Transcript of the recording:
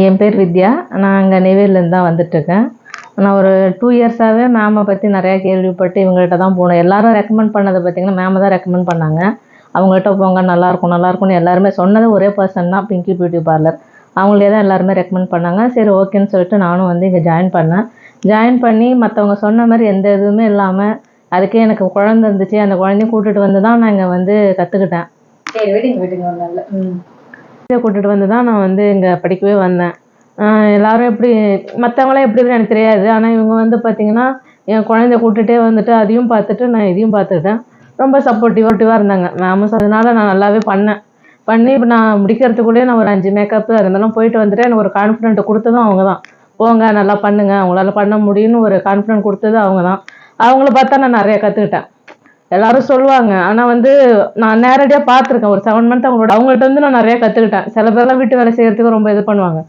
என் பேர் வித்யா. நான் அங்கே நெய்வேலியிலேருந்து தான் வந்துட்டுருக்கேன். நான் ஒரு 2 இயர்ஸாகவே மேமை பற்றி நிறையா கேள்விப்பட்டு இவங்ககிட்ட தான் போனேன். எல்லாரும் ரெக்கமெண்ட் பண்ணது பார்த்தீங்கன்னா, மேம தான் ரெக்கமெண்ட் பண்ணாங்க. அவங்ககிட்ட போங்க நல்லாயிருக்கும் நல்லாயிருக்கும்னு எல்லாருமே சொன்னது ஒரே பர்சன் தான், பிங்கி பியூட்டி பார்லர். அவங்களே தான் எல்லாருமே ரெக்கமெண்ட் பண்ணாங்க. சரி ஓகேன்னு சொல்லிட்டு நானும் வந்து இங்கே ஜாயின் பண்ணேன். ஜாயின் பண்ணி மற்றவங்க சொன்ன மாதிரி எந்த இதுவுமே இல்லாமல், அதுக்கே எனக்கு குழந்தை இருந்துச்சு. அந்த குழந்தைய கூட்டிகிட்டு வந்து தான் நான் இங்கே வந்து கற்றுக்கிட்டேன். சரி விடுங்க ஒரு நாள்ல. கூட்டிகிட்டு வந்து தான் நான் வந்து இங்கே படிக்கவே வந்தேன். எல்லாரும் எப்படி மற்றவங்களாம் எப்படி இருக்குன்னு எனக்கு தெரியாது. ஆனால் இவங்க வந்து பார்த்தீங்கன்னா, என் குழந்தைய கூட்டிகிட்டே வந்துட்டு அதையும் பார்த்துட்டு நான் இதையும் பார்த்துக்கிட்டேன். ரொம்ப சப்போர்ட்டிவாக இருந்தாங்க மேமும். அதனால நான் நல்லாவே பண்ணி இப்போ நான் முடிக்கிறதுக்குள்ளேயே நான் ஒரு 5 மேக்கப்பு அதெல்லாம் போயிட்டு வந்துட்டு எனக்கு ஒரு கான்ஃபிடென்ட் கொடுத்ததும் அவங்க தான். போங்க நல்லா பண்ணுங்க, அவங்களால பண்ண முடியும்னு ஒரு கான்ஃபிடென்ட் கொடுத்தது அவங்க தான். அவங்கள பார்த்தா நான் நிறைய கற்றுக்கிட்டேன். எல்லாரும் சொல்லுவாங்க. ஆனால் வந்து நான் நேரடியாக பார்த்துருக்கேன். ஒரு 7 மந்த் அவங்கள்ட்ட வந்து நான் நிறையா கற்றுக்கிட்டேன். சில பேர்லாம் வீட்டு வேலை செய்கிறதுக்கு ரொம்ப இது பண்ணுவாங்க.